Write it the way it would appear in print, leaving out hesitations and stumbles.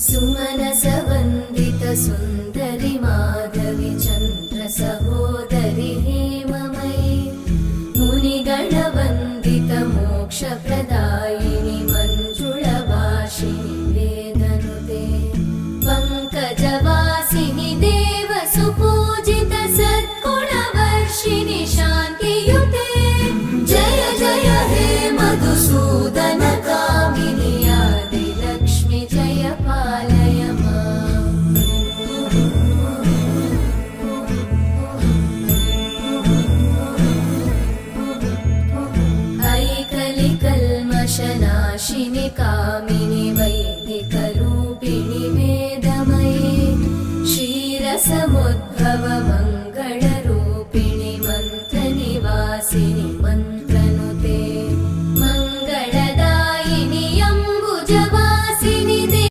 सुमनसवन्दित सुन्दरि माधवि चन्द्र सहोदरि हेममयि मुनिगणवन्दित मोक्षप्रदायिनि मञ्जुळभाषिणि वेदनुते पङ्कजवासिनि देवसुपूजित सद्गुणवर्षिणि शान्तियुते जय जय हे मधुसूदन कामिनि आदिलक्ष्मि जय पालय माम्। ऐकलिकल्मषनाशिनि कामिनि वैदिकरूपिणि वेदमये क्षीरसमुद्भव